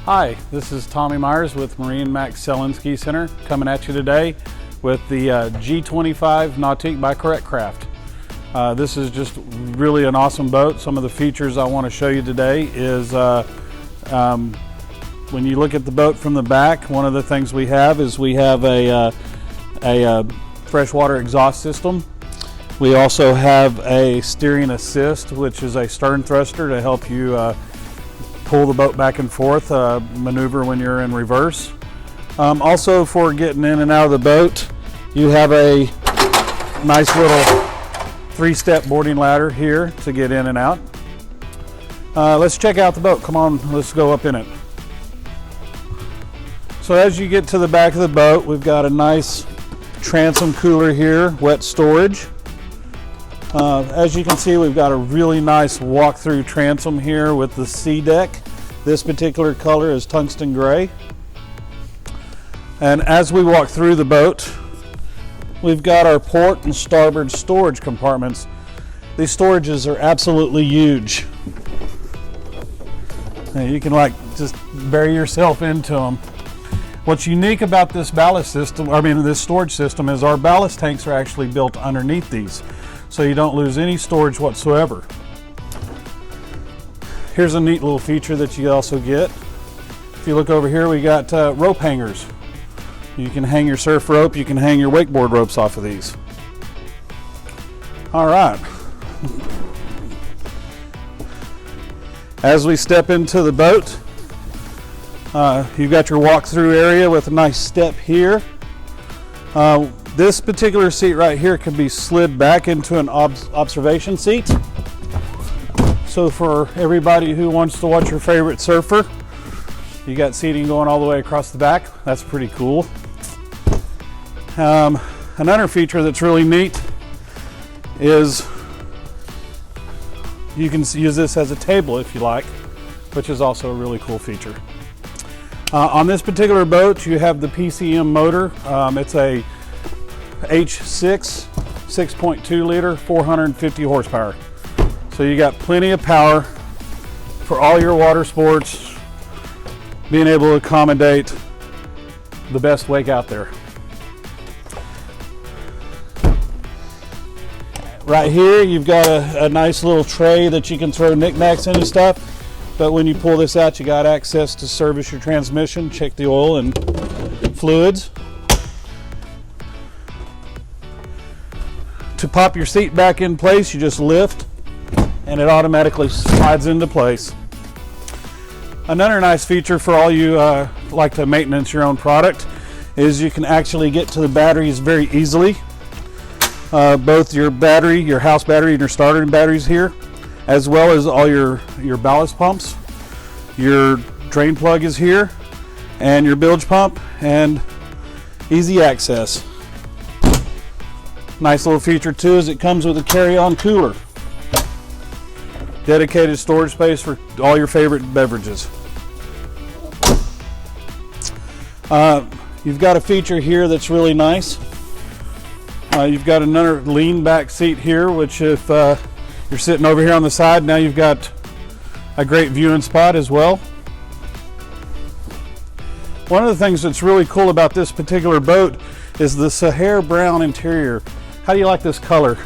Hi, this is Tommy Myers with MarineMax Sail Ski Center coming at you today with the G25 Nautique by Correct Craft. This is just really an awesome boat. Some of the features I want to show you today is when you look at the boat from the back, one of the things we have is we have a freshwater exhaust system. We also have a steering assist, which is a stern thruster to help you pull the boat back and forth, maneuver when you're in reverse. Also, for getting in and out of the boat, you have a nice little 3-step boarding ladder here to get in and out. Let's check out the boat. Come on, let's go up in it. So as you get to the back of the boat, we've got a nice transom cooler here, wet storage. As you can see, we've got a really nice walk-through transom here with the sea deck. This particular color is tungsten gray. And as we walk through the boat, we've got our port and starboard storage compartments. These storages are absolutely huge. You can just bury yourself into them. What's unique about this ballast system, this storage system, is our ballast tanks are actually built underneath these, so you don't lose any storage whatsoever. Here's a neat little feature that you also get. If you look over here, we got rope hangers. You can hang your surf rope, you can hang your wakeboard ropes off of these. All right. As we step into the boat, you've got your walk-through area with a nice step here. This particular seat right here can be slid back into an observation seat. So for everybody who wants to watch your favorite surfer, you got seating going all the way across the back. That's pretty cool. Another feature that's really neat is you can use this as a table if you like, which is also a really cool feature. On this particular boat, you have the PCM motor. It's a H6 6.2 liter, 450 horsepower. So you got plenty of power for all your water sports, being able to accommodate the best wake out there. Right here, you've got a nice little tray that you can throw knickknacks in and stuff. But when you pull this out, you got access to service your transmission, check the oil and fluids. To pop your seat back in place, you just lift and it automatically slides into place. Another nice feature for all you like to maintenance your own product is you can actually get to the batteries very easily. Both your battery, your house battery and your starter batteries here, as well as all your ballast pumps. Your drain plug is here, and your bilge pump, and easy access. Nice little feature too is it comes with a carry-on cooler. Dedicated storage space for all your favorite beverages. You've got a feature here that's really nice. You've got another lean back seat here, which if you're sitting over here on the side, now you've got a great viewing spot as well. One of the things that's really cool about this particular boat is the Sahara Brown interior. How do you like this color?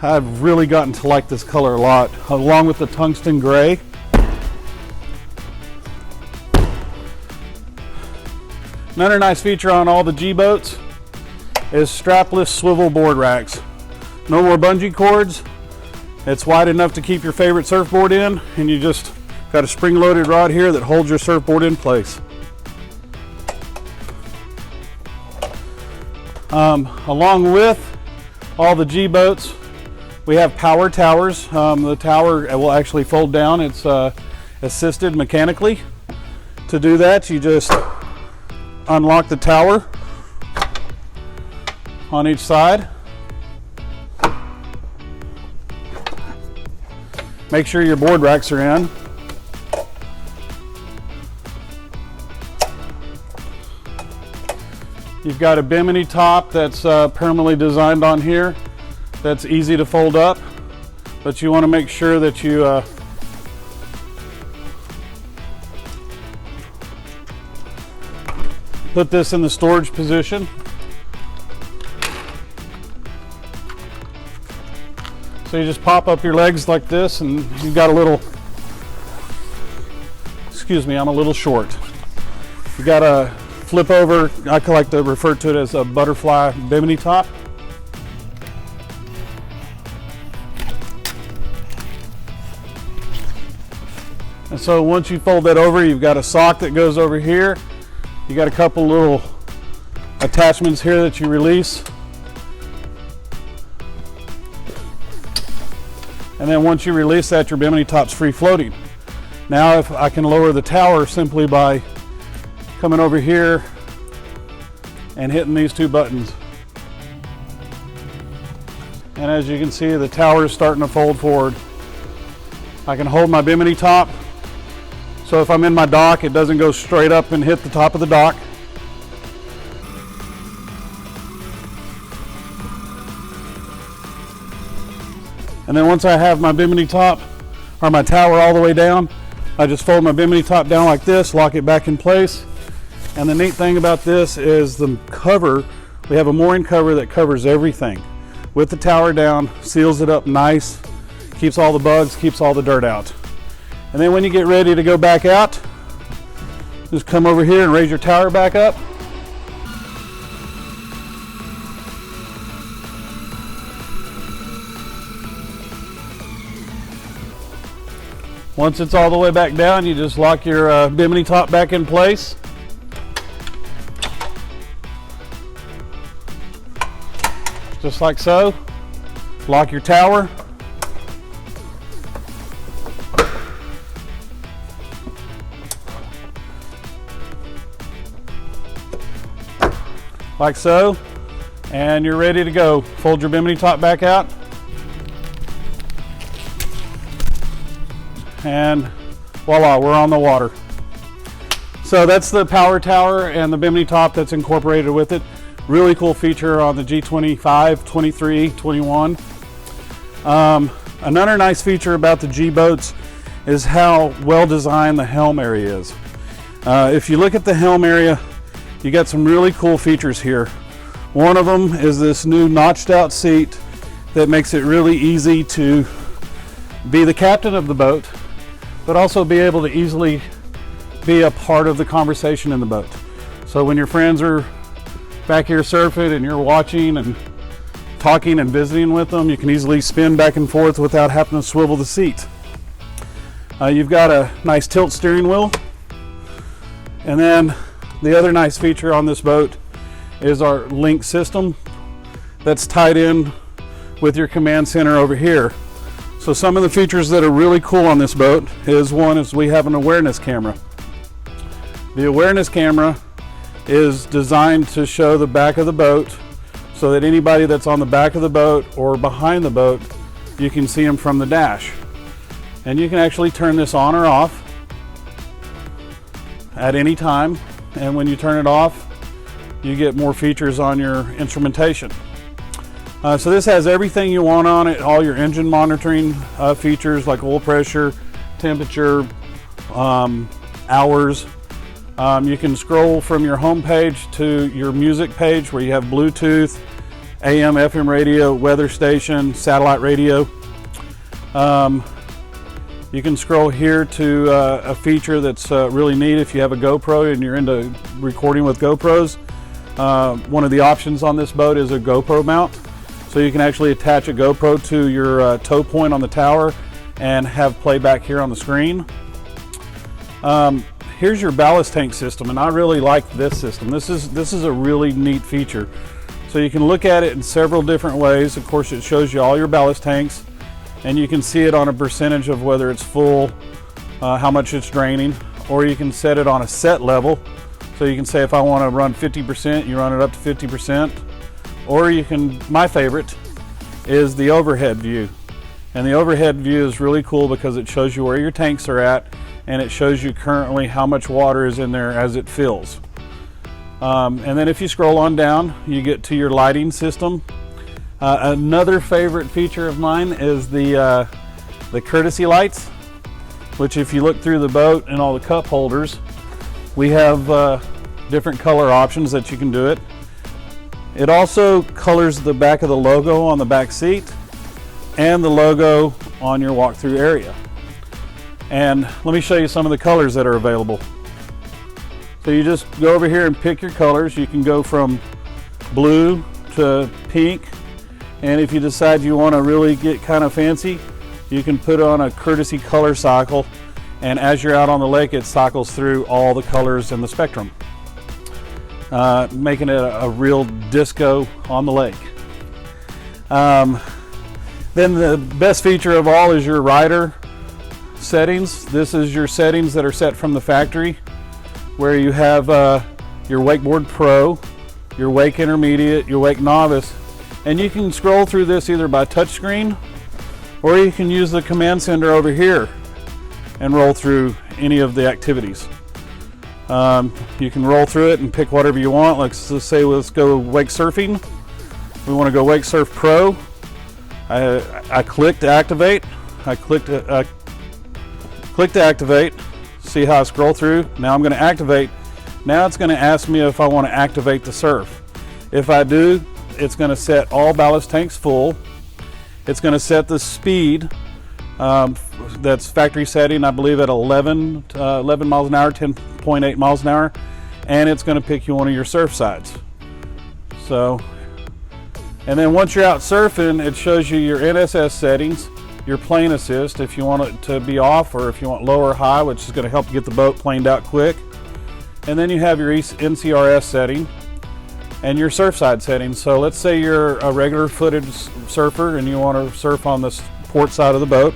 I've really gotten to like this color a lot, along with the tungsten gray. Another nice feature on all the G boats is strapless swivel board racks. No more bungee cords. It's wide enough to keep your favorite surfboard in, and you just got a spring-loaded rod here that holds your surfboard in place. Along with all the G boats, we have power towers. The tower will actually fold down. It's assisted mechanically. To do that, you just unlock the tower on each side. Make sure your board racks are in. You've got a Bimini top that's permanently designed on here. That's easy to fold up, but you want to make sure that you put this in the storage position. So you just pop up your legs like this, and you've got a little, excuse me, I'm a little short. You got a flip over, I like to refer to it as a butterfly bimini top. And so once you fold that over, you've got a sock that goes over here. You got a couple little attachments here that you release. And then once you release that, your bimini top's free floating. Now if I can lower the tower simply by coming over here and hitting these two buttons. And as you can see, the tower is starting to fold forward. I can hold my bimini top, so if I'm in my dock, it doesn't go straight up and hit the top of the dock. And then once I have my bimini top, or my tower all the way down, I just fold my bimini top down like this, lock it back in place. And the neat thing about this is the cover, we have a mooring cover that covers everything. With the tower down, seals it up nice, keeps all the bugs, keeps all the dirt out. And then when you get ready to go back out, just come over here and raise your tower back up. Once it's all the way back down, you just lock your bimini top back in place. Just like so. Lock your tower. Like so. And you're ready to go. Fold your bimini top back out. And voila, we're on the water. So that's the power tower and the bimini top that's incorporated with it. Really cool feature on the G25, 23, 21. Another nice feature about the G boats is how well designed the helm area is. If you look at the helm area, you got some really cool features here. One of them is this new notched out seat that makes it really easy to be the captain of the boat, but also be able to easily be a part of the conversation in the boat. So when your friends are back here surfing and you're watching and talking and visiting with them, you can easily spin back and forth without having to swivel the seat. You've got a nice tilt steering wheel. And then the other nice feature on this boat is our LiINC system that's tied in with your command center over here. So some of the features that are really cool on this boat is one is we have an awareness camera. The awareness camera is designed to show the back of the boat so that anybody that's on the back of the boat or behind the boat, you can see them from the dash. And you can actually turn this on or off at any time. And when you turn it off, you get more features on your instrumentation. So this has everything you want on it, all your engine monitoring features like oil pressure, temperature, hours. You can scroll from your home page to your music page where you have Bluetooth, AM, FM radio, weather station, satellite radio. You can scroll here to a feature that's really neat if you have a GoPro and you're into recording with GoPros. One of the options on this boat is a GoPro Mount. So you can actually attach a GoPro to your tow point on the tower and have playback here on the screen. Here's your ballast tank system, and I really like this system. This is a really neat feature. So you can look at it in several different ways. Of course, it shows you all your ballast tanks, and you can see it on a percentage of whether it's full, how much it's draining, or you can set it on a set level. So you can say if I want to run 50%, you run it up to 50%. Or you can, my favorite is the overhead view. And the overhead view is really cool because it shows you where your tanks are at and it shows you currently how much water is in there as it fills. And then if you scroll on down, you get to your lighting system. Another favorite feature of mine is the courtesy lights, which if you look through the boat and all the cup holders, we have different color options that you can do it. It also colors the back of the logo on the back seat and the logo on your walkthrough area. And let me show you some of the colors that are available. So you just go over here and pick your colors. You can go from blue to pink, and if you decide you want to really get kind of fancy, you can put on a courtesy color cycle, and as you're out on the lake it cycles through all the colors in the spectrum, making it a real disco on the lake. Then the best feature of all is your rider settings. This is your settings that are set from the factory, where you have your wakeboard pro, your wake intermediate, your wake novice, and you can scroll through this either by touchscreen or you can use the command center over here and roll through any of the activities. You can roll through it and pick whatever you want. Let's say let's go wake surfing. We want to go wake surf pro. I click to activate. I click to activate. See how I scroll through? Now I'm going to activate. Now it's going to ask me if I want to activate the surf. If I do, it's going to set all ballast tanks full. It's going to set the speed. That's factory setting, I believe, at 11 miles an hour, 10.8 miles an hour, and it's going to pick you one of your surf sides. So, and then once you're out surfing, it shows you your NSS settings, your plane assist if you want it to be off, or if you want low or high, which is going to help get the boat planed out quick. And then you have your NCRS setting and your surf side settings. So let's say you're a regular footed surfer and you want to surf on this port side of the boat.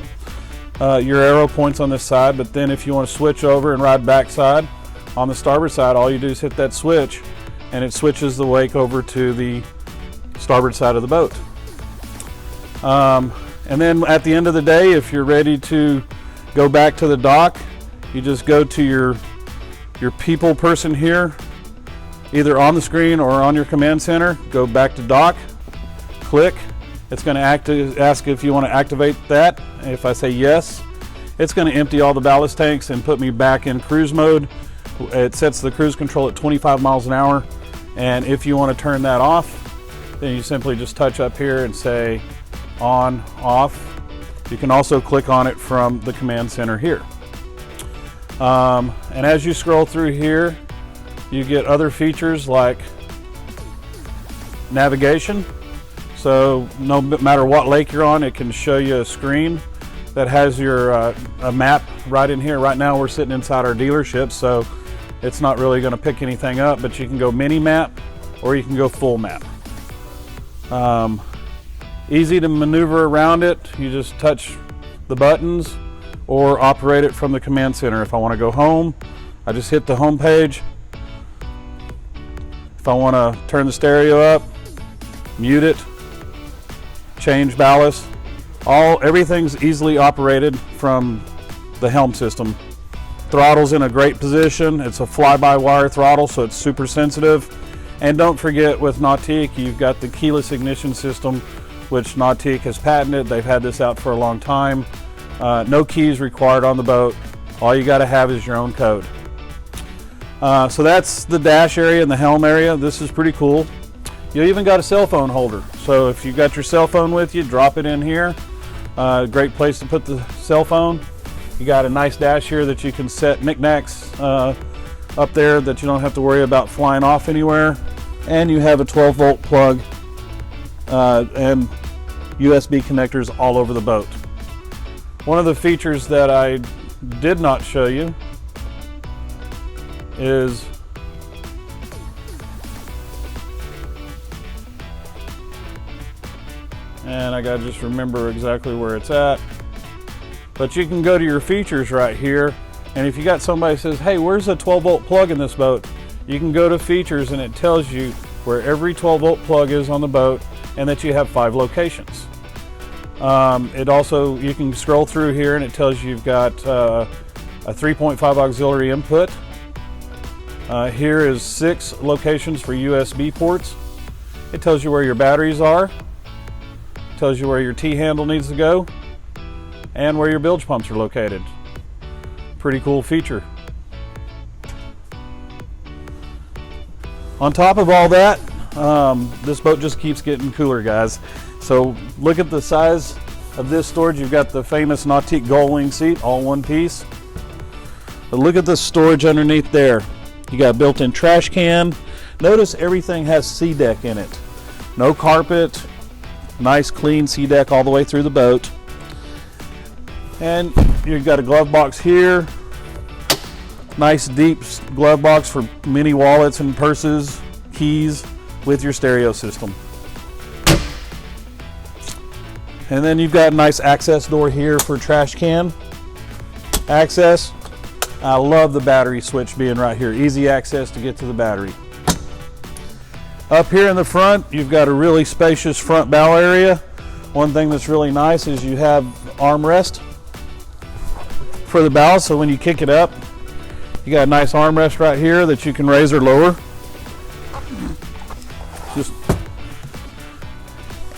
Your arrow points on this side, but then if you want to switch over and ride backside on the starboard side, all you do is hit that switch and it switches the wake over to the starboard side of the boat. And then at the end of the day, if you're ready to go back to the dock, you just go to your people person here, either on the screen or on your command center. Go back to dock, click. It's going to ask if you want to activate that. If I say yes, it's going to empty all the ballast tanks and put me back in cruise mode. It sets the cruise control at 25 miles an hour. And if you want to turn that off, then you simply just touch up here and say on, off. You can also click on it from the command center here. And as you scroll through here, you get other features like navigation. So no matter what lake you're on, it can show you a screen that has your a map right in here. Right now we're sitting inside our dealership, so it's not really going to pick anything up, but you can go mini map or you can go full map. Easy to maneuver around it. You just touch the buttons or operate it from the command center. If I want to go home, I just hit the home page. If I want to turn the stereo up, mute it, change ballast, everything's easily operated from the Helm system. Throttle's in a great position. It's a fly-by-wire throttle, so it's super sensitive. And don't forget, with Nautique, you've got the keyless ignition system, which Nautique has patented. They've had this out for a long time. No keys required on the boat. All you got to have is your own code. So that's the dash area and the helm area. This is pretty cool. You even got a cell phone holder. So if you got your cell phone with you, drop it in here. Great place to put the cell phone. You got a nice dash here that you can set knickknacks up there that you don't have to worry about flying off anywhere. And you have a 12-volt plug and USB connectors all over the boat. One of the features that I did not show you is and I gotta just remember exactly where it's at, but you can go to your features right here, and if you got somebody says, hey, where's a 12-volt plug in this boat, you can go to features and it tells you where every 12-volt plug is on the boat and that you have 5 locations. It also, you can scroll through here and it tells you you've got a 3.5 auxiliary input. Here is 6 locations for USB ports. It tells you where your batteries are, tells you where your T-handle needs to go, and where your bilge pumps are located. Pretty cool feature. On top of all that, this boat just keeps getting cooler, guys. So look at the size of this storage. You've got the famous Nautique gullwing seat, all one piece. But look at the storage underneath there. You got a built-in trash can. Notice everything has sea deck in it. No carpet, nice clean sea deck all the way through the boat. And you've got a glove box here. Nice deep glove box for mini wallets and purses, keys, with your stereo system. And then you've got a nice access door here for trash can access. I love the battery switch being right here. Easy access to get to the battery. Up here in the front, you've got a really spacious front bow area. One thing that's really nice is you have armrest for the bow, so when you kick it up, you got a nice armrest right here that you can raise or lower.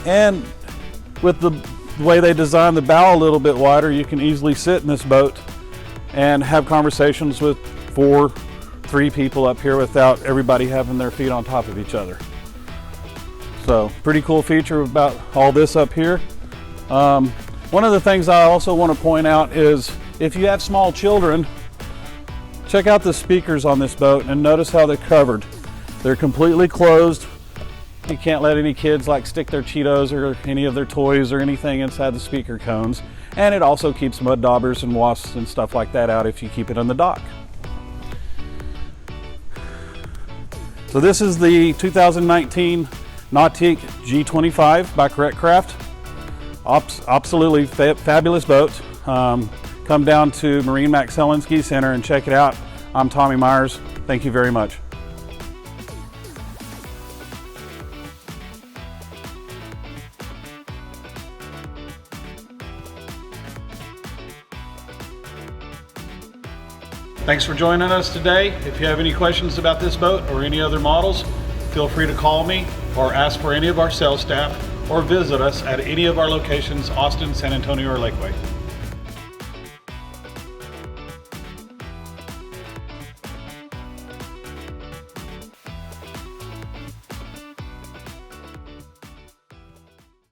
And with the way they designed the bow a little bit wider, you can easily sit in this boat and have conversations with 3 people up here without everybody having their feet on top of each other. So pretty cool feature about all this up here. One of the things I also want to point out is if you have small children, check out the speakers on this boat and notice how they're covered. They're completely closed. You can't let any kids like stick their Cheetos or any of their toys or anything inside the speaker cones. And it also keeps mud daubers and wasps and stuff like that out if you keep it on the dock. So this is the 2019 Nautique G25 by Correct Craft. Absolutely fabulous boat. Come down to MarineMax Sail Ski Center and check it out. I'm Tommy Myers. Thank you very much. Thanks for joining us today. If you have any questions about this boat or any other models, feel free to call me or ask for any of our sales staff or visit us at any of our locations, Austin, San Antonio, or Lakeway.